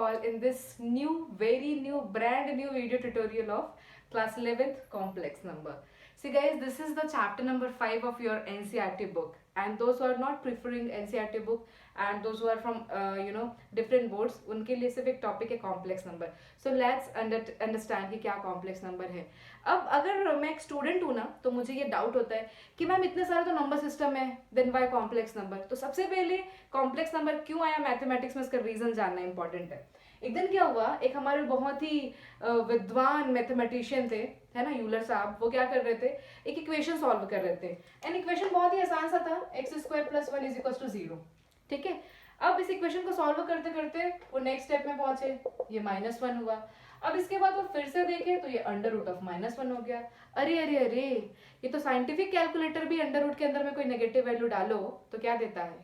all in this new, very new, brand new video tutorial of class 11th complex number. See guys, this is the chapter number 5 of your NCERT book, and those who are not preferring NCERT book and those who are from different boards, उनके लिए सिर्फ एक topic है complex number. So let's understand कि क्या complex number है. अब अगर मैं एक स्टूडेंट हूँ ना, तो मुझे ये डाउट होता है कि मैम इतने सारे तो नंबर सिस्टम है, देन वाई कॉम्प्लेक्स नंबर. तो सबसे पहले कॉम्प्लेक्स नंबर क्यों आया मैथमेटिक्स में, इसका रीजन जानना इंपॉर्टेंट है. एक दिन क्या हुआ, एक हमारे बहुत ही विद्वान मैथमेटिशियन थे, है ना, यूलर साहब. वो क्या कर रहे थे, एक इक्वेशन सॉल्व कर रहे थे. एंड इक्वेशन बहुत ही आसान सा था, x² + 1 = 0. ठीक है. अब इस इक्वेशन को सॉल्व करते करते वो नेक्स्ट स्टेप में पहुंचे, ये -1 हुआ. अब इसके बाद वो फिर से देखे तो ये √(-1) हो गया. अरे अरे अरे, ये तो साइंटिफिक कैलकुलेटर भी अंडर रूट के अंदर में कोई नेगेटिव वैल्यू डालो तो क्या देता है,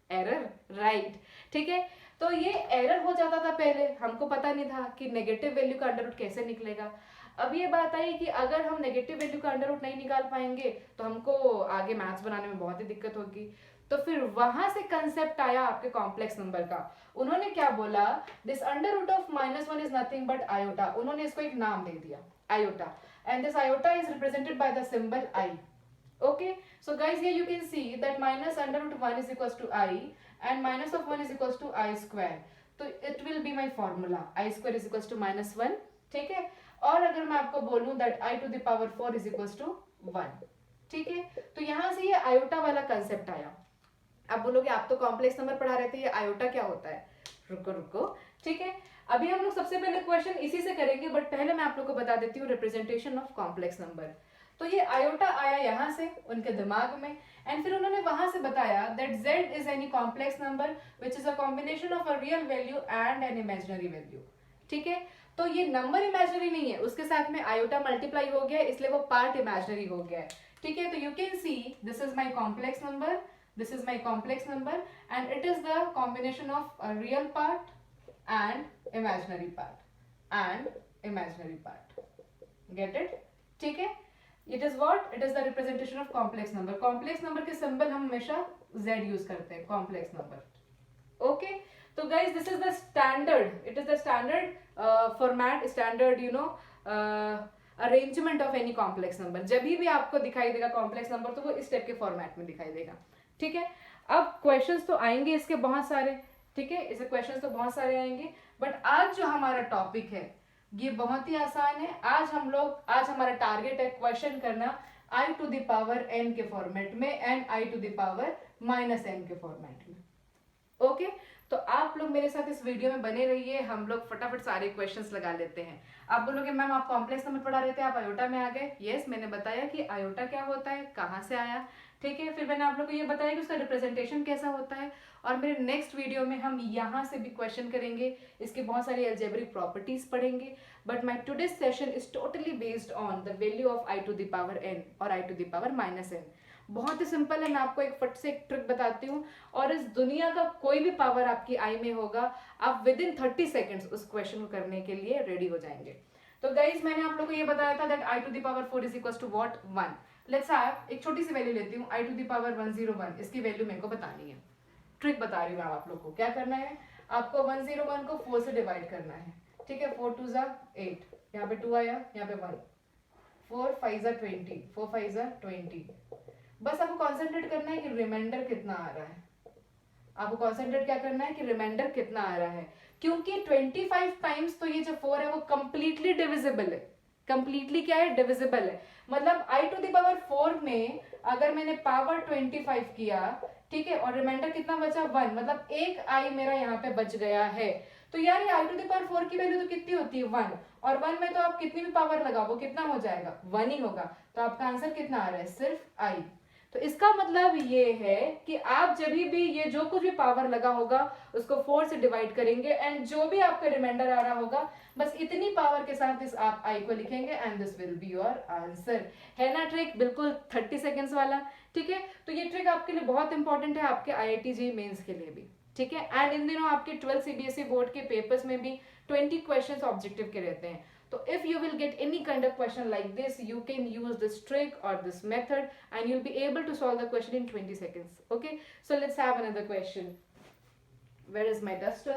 एरर. राइट. ठीक है. तो ये एरर हो जाता था पहले, हमको पता नहीं था कि नेगेटिव वैल्यू का अंडर रूट कैसे निकलेगा. अब ये बात आई कि अगर हम नेगेटिव वैल्यू का अंडर रूट नहीं निकाल पाएंगे तो हमको आगे मैथ्स बनाने में बहुत ही दिक्कत होगी. तो फिर वहां से कंसेप्ट आया आपके कॉम्प्लेक्स नंबर का. उन्होंने क्या बोला, this √(-1) is nothing but iota. उन्होंने इसको एक नाम दे दिया, iota. And this iota is represented by the symbol I. Okay, so guys, here you can see that -(1) is equals to I and -(1) is equals to I². तो it will be my formula, I² is equals to -1. ठीक है. और अगर मैं आपको बोलूं that I⁴ is equals to 1. ठीक है. तो यहाँ से ये आयोटा वाला कंसेप्ट आया. आप बोलोगे आप तो कॉम्प्लेक्स नंबर पढ़ा रहे थे, ये आयोटा क्या होता है. रुको रुको. ठीक है. अभी हम लोग सबसे पहले क्वेश्चन इसी से करेंगे, बट पहले मैं आप लोग को बता देती हूँ रिप्रेजेंटेशन ऑफ कॉम्प्लेक्स नंबर. तो ये आयोटा आया यहाँ से उनके दिमाग में, एंड फिर उन्होंने वहां से बताया that z is any complex number which is a combination of a real value and an imaginary value. ठीक है. तो ये नंबर इमेजिनरी नहीं है, उसके साथ में आयोटा मल्टीप्लाई हो गया, इसलिए वो पार्ट इमेजिनरी हो गया है. ठीक है. तो you can see this is my complex number, this is my complex number, and it is the combination of a real part and imaginary part. Get it. ठीक है. It is what? It is the representation of complex number. Complex number के symbol हम हमेशा Z use करते हैं, complex number. Okay? तो guys, this is the standard. It is the standard format, standard arrangement of any complex number. जब भी आपको दिखाई देगा complex number तो वो इस टाइप के format में दिखाई देगा. ठीक है. अब questions तो आएंगे इसके बहुत सारे. ठीक है. इसे questions तो बहुत सारे आएंगे, but आज जो हमारा topic है ये बहुत ही आसान है. आज हमारा टारगेट है क्वेश्चन करना I⁴n के फॉर्मेट में एंड I⁻⁻n के फॉर्मेट में. ओके. तो आप लोग मेरे साथ इस वीडियो में बने रहिए, हम लोग फटाफट सारे क्वेश्चंस लगा लेते हैं. आप बोलोगे मैम आप कॉम्प्लेक्स नंबर पढ़ा रहे थे, आप आयोटा में आ गए. यस, मैंने बताया कि आयोटा क्या होता है, कहाँ से आया. ठीक है. फिर मैंने आप लोग को ये बताया कि उसका रिप्रेजेंटेशन कैसा होता है, और मेरे नेक्स्ट वीडियो में हम यहाँ से भी क्वेश्चन करेंगे, इसके बहुत सारी अलजेब्रिक प्रॉपर्टीज पढ़ेंगे. But my today's session is totally based on the value of I⁻n और I⁻⁻n. बहुत ही सिंपल है. मैं आपको एक फट से एक ट्रिक बताती हूँ, और इस दुनिया का कोई भी पावर आपकी आई में होगा, आप विद इन 30 सेकेंड्स उस क्वेश्चन को करने के लिए रेडी हो जाएंगे. तो गाइज मैंने आप लोग को ये बताया था that I⁴ is equal to what, 1. Let's have एक छोटी सी वैल्यू लेती हूँ, I⁻101. इसकी वैल्यू मेरे को बतानी है. ट्रिक बता रही हूँ मैं आप लोग को. क्या करना है, आपको 101 को 4 से डिवाइड करना है. ठीक है. 4 2 8, यहाँ पे 2 आया, यहाँ पे 1. 4 5 20, 4 5 20. बस आपको कॉन्सेंट्रेट करना है कि रिमाइंडर कितना आ रहा है. आपको कॉन्सेंट्रेट क्या करना है कि रिमाइंडर कितना आ रहा है, क्योंकि 25 टाइम्स तो ये जो 4 है वो कंप्लीटली डिविजिबल है. कंप्लीटली क्या है, डिविजिबल है. मतलब I⁴ में अगर मैंने पावर 25 किया, ठीक है, और रिमाइंडर कितना बचा, 1, मतलब एक आई मेरा यहाँ पे बच गया है. तो यार ये I⁴ की वैल्यू तो कितनी होती है, 1. और 1 में तो आप कितनी भी पावर लगाओ वो कितना हो जाएगा, 1 ही होगा. तो आपका आंसर कितना आ रहा है, सिर्फ आई. तो इसका मतलब ये है कि आप जब भी ये जो कुछ भी पावर लगा होगा उसको 4 से डिवाइड करेंगे, एंड जो भी आपका रिमाइंडर आ रहा होगा बस इतनी पावर के साथ इस आप आई को लिखेंगे, and this will be your answer. है ना ट्रिक, बिल्कुल 30 सेकेंड्स वाला. ठीक है. तो ये ट्रिक आपके लिए बहुत इंपॉर्टेंट है, आपके IIT JEE मेंस के लिए भी. ठीक है. एंड इन दिनों आपके 12 CBSE बोर्ड के पेपर्स में भी 20 क्वेश्चंस ऑब्जेक्टिव के रहते हैं. So if you will get any kind of question like this, you can use this trick or this method and you'll be able to solve the question in 20 seconds. Okay, so let's have another question. Where is my duster?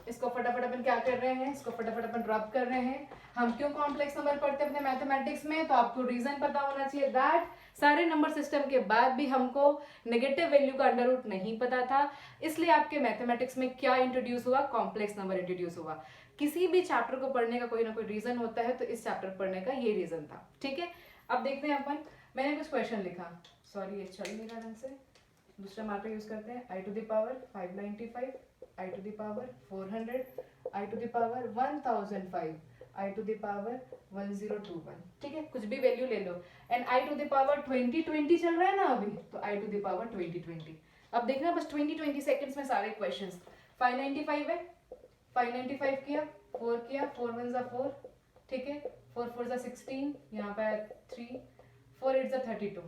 इसको फटाफट अपन क्या कर रहे हैं, इसको फटाफट अपन drop कर रहे हैं। हम क्यों कॉम्प्लेक्स नंबर पढ़ते हैं अपने मैथमेटिक्स में, तो आपको रीजन पता होना चाहिए दैट सारे नंबर सिस्टम के बाद भी हमको नेगेटिव वैल्यू का अंडर रूट नहीं पता था, इसलिए आपके मैथमेटिक्स में क्या इंट्रोड्यूस हुआ, कॉम्प्लेक्स नंबर इंट्रोड्यूस हुआ। किसी भी चैप्टर को पढ़ने का कोई ना कोई रीजन होता है, तो इस चैप्टर पढ़ने का ये रीजन था। ठीक है, अब देखते हैं अपन, मैंने कुछ क्वेश्चन लिखा, सॉरी ये चल नहीं रहा ढंग से, दूसरा मार्कर यूज करते हैं। I to the power 595, I to the power 400, I to the power 1005, I to the power 1021। ठीक है, कुछ भी वैल्यू ले लो, and I to the power 2020 चल रहा है ना अभी, तो आई टू द पावर 2020। अब देखना बस 20 सेकंड्स में सारे क्वेश्चंस। 595 है, 595 किया, 4 किया, 4 1 जा 4, ठीक है, 4 4 जा 16, यहाँ पे आया 3, 4 8 जा 32,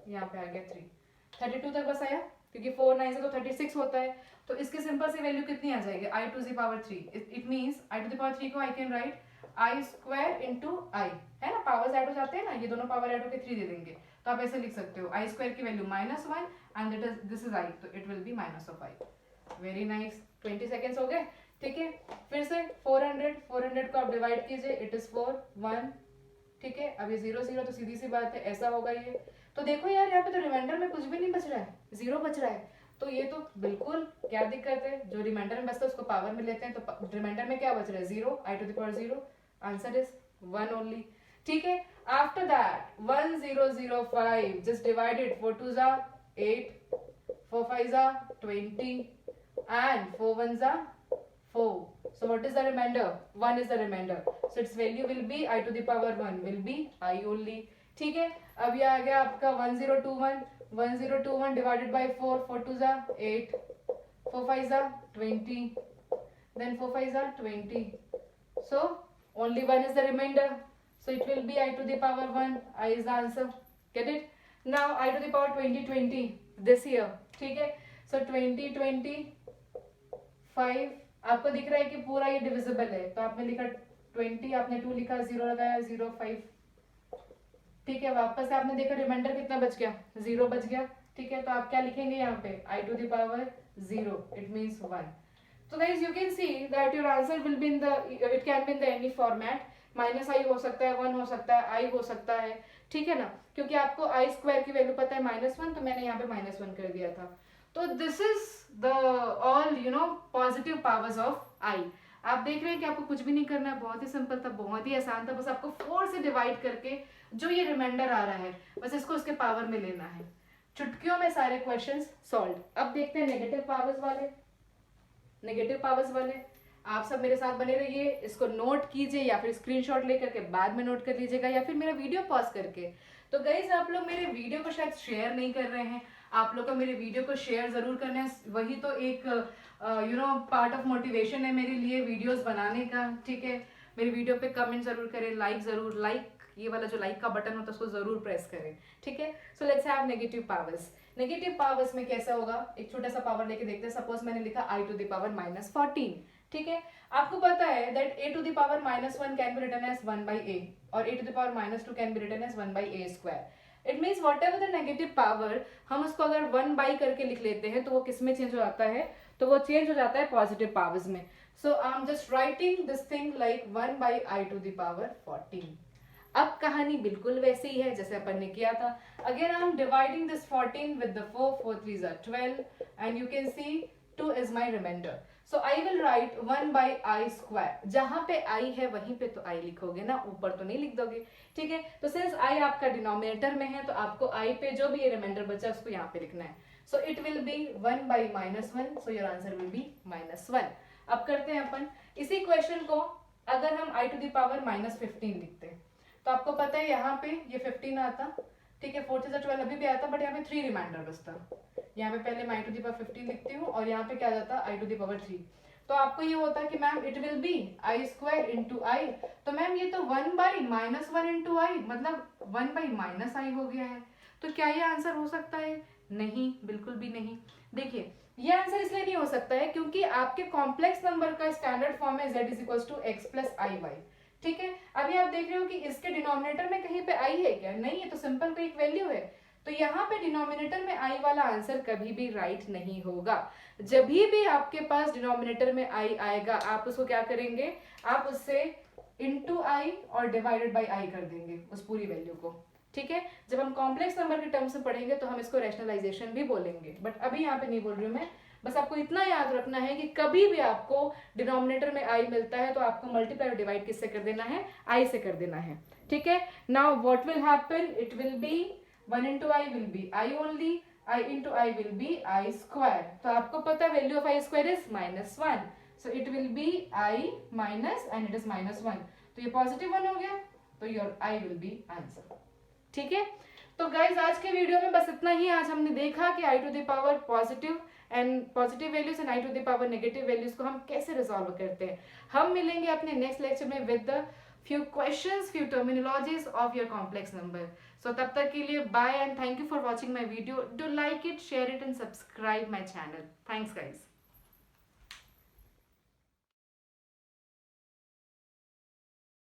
यहाँ पे आ गया 3, 32 तक बस आया, क्योंकि 4 9 से तो 36 होता है, तो इसकी सिंपल सी वैल्यू कितनी आ जाएगी, I to the power 3। It means I to the power 3 को I can write I square into I, है ना, पावर्स ऐड हो जाते हैं ना, ये दोनों पावर ऐड होकर 3 दे देंगे, तो आप ऐसे लिख सकते हो आई स्क्वायर की value -1 and this is I, तो it will be -i। Very nice, 20 seconds हो गए। ठीक है, फिर से 400 को आप डिवाइड कीजिए, इट इज 4 1, ठीक है, अब ये 0 0, तो सीधी सी बात है ऐसा होगा ये। तो देखो यार यहाँ पे तो रिमाइंडर में कुछ भी नहीं बच रहा है, 0 बच रहा है, तो ये तो बिल्कुल क्या दिक्कत है, जो रिमाइंडर में बचता है उसको पावर में लेते हैं, तो रिमाइंडर में क्या बच रहा है 0, I to the power 0, answer is 1 only. ठीक है, आफ्टर दैट 1005 जस्ट डिवाइडेड, 4 2 जा 8, 4 5 जा 20 and 4 1 जा 4. So what is the remainder? 1 is the remainder. So its value will be I to the power 1 will be I only. ठीक है, अब ये आ गया आपका 1021, 1021 divided by 4, 4 2 जा 8, 4 5 जा 20, then 4 5 जा 20. So only 1 is the remainder. So it will be I to the power 1. I is the answer. Get it? Now I to the power 2020 this year. ठीक है, so 2025 आपको दिख रहा है कि पूरा ये डिविजिबल है, तो आपने लिखा 20, आपने 2 लिखा, 0 लगाया, 0 5, ठीक है, वापस से आपने देखा रिमाइंडर कितना बच गया, 0 बच गया। ठीक है, तो आप क्या लिखेंगे यहाँ पे, I to the power 0, it means 1। तो guys you can see that your answer will be in the, it can be in the any format, -i हो सकता है, 1 हो सकता है, i हो सकता है, ठीक है ना, क्योंकि आपको आई स्क्वायर की वैल्यू पता है -1, तो मैंने यहाँ पे -1 कर दिया था। तो this is the all positive powers of I. आप देख रहे हैं कि आपको कुछ भी नहीं करना है, बहुत ही सिंपल था, बहुत ही आसान था, बस आपको 4 से डिवाइड करके जो ये रिमाइंडर आ रहा है बस इसको उसके पावर में लेना है। चुटकियों में सारे क्वेश्चंस सॉल्व। अब देखते हैं नेगेटिव पावर्स वाले। नेगेटिव पावर्स वाले आप सब मेरे साथ बने रहिए, इसको नोट कीजिए या फिर स्क्रीनशॉट लेकर के बाद में नोट कर लीजिएगा, या फिर मेरा वीडियो पॉज करके। तो गाइस आप लोग मेरे वीडियो को शायद शेयर नहीं कर रहे हैं, आप लोग को मेरे वीडियो को शेयर जरूर करना है, वही तो एक पार्ट ऑफ मोटिवेशन है मेरे लिए वीडियोस बनाने का। ठीक है, मेरे वीडियो पे कमेंट जरूर करें, लाइक जरूर, लाइक ये वाला जो लाइक का बटन होता है उसको जरूर प्रेस करें। ठीक है, so let's have negative powers. Negative powers में कैसा होगा, एक छोटा सा पावर लेके देखते हैं। सपोज मैंने लिखा आई टू द पावर -14। ठीक है, आपको पता है that a to the power -1 can be written as 1 by a और a to the power -2 can be written as 1 by a square. It means whatever the negative power, हम उसको अगर 1 by करके लिख लेते हैं तो वो किस में चेंज हो जाता है, तो वो चेंज हो जाता है पॉजिटिव पावर्स में। So I am just writing this thing like 1 by I to the power 14। अब कहानी बिल्कुल वैसे ही है जैसे अपन ने किया था। Again I am dividing this 14 with the 4, 4 3s are 12 and you can C 2 is my remainder. So I will write 1 by I square. जहां पे I है वहीं पे तो I लिखोगे ना, ऊपर तो नहीं लिख दोगे। ठीक है, तो सिंस I आपका डिनोमिनेटर में है तो आपको I पे जो भी ये रिमाइंडर बचा है उसको यहाँ पे लिखना है। So it will be 1 by -1. So your answer will be -1. अब करते हैं अपन इसी क्वेश्चन को, अगर हम I to the power -15 लिखते हैं तो आपको पता है यहाँ पे ये 15 आता, ठीक है, 4 से 12 अभी भी आता, बट यहाँ पे 3 रिमाइंडर बचता। यहाँ पे पहले मैं I टू द पावर 15 लिखती हूँ और यहाँ पे क्या जाता I टू द पावर 3। तो आपको ये होता है कि ma'am it will be I square into I। तो मैम ये तो 1 by -1 इंटू I, मतलब 1 by -I हो गया है। तो क्या ये आंसर हो सकता है? नहीं, बिल्कुल भी नहीं। देखिए ये आंसर इसलिए नहीं हो सकता है क्योंकि आपके कॉम्प्लेक्स नंबर का स्टैंडर्ड फॉर्म है z = x + iy। ठीक है, अभी आप देख रहे हो कि इसके डिनोमिनेटर में कहीं पे i है क्या? नहीं है, तो सिंपल कोई एक वैल्यू है। तो यहाँ पे डिनोमिनेटर में आई वाला आंसर कभी भी राइट नहीं होगा। जब भी आपके पास डिनोमिनेटर में आई आएगा आप उसको क्या करेंगे, आप उससे इंटू आई और डिवाइडेड बाई आई कर देंगे उस पूरी वैल्यू को, ठीक है। जब हम कॉम्प्लेक्स नंबर के टर्म्स में पढ़ेंगे तो हम इसको रैशनलाइजेशन भी बोलेंगे, बट अभी यहाँ पे नहीं बोल रही हूँ मैं। बस आपको इतना याद रखना है कि कभी भी आपको डिनोमिनेटर में आई मिलता है तो आपको मल्टीप्लाई और डिवाइड किससे कर देना है, आई से कर देना है, ठीक है। Now what will happen, it will B 1 into i will be i only, i into i will be i square। तो आपको पता है value of i square is -1, so it will be i minus and it is -1, तो ये positive 1 हो गया, तो your i will be answer, ठीक है। तो गाइज आज के वीडियो में बस इतना ही। आज हमने देखा कि i to the power positive and positive values and i to the power negative values को हम कैसे रिजॉल्व करते हैं। हम मिलेंगे अपने नेक्स्ट लेक्चर में with the few questions, few terminologies of your complex number. So तब तक के लिए bye and thank you for watching my video. Do like it, share it and subscribe my channel. Thanks guys.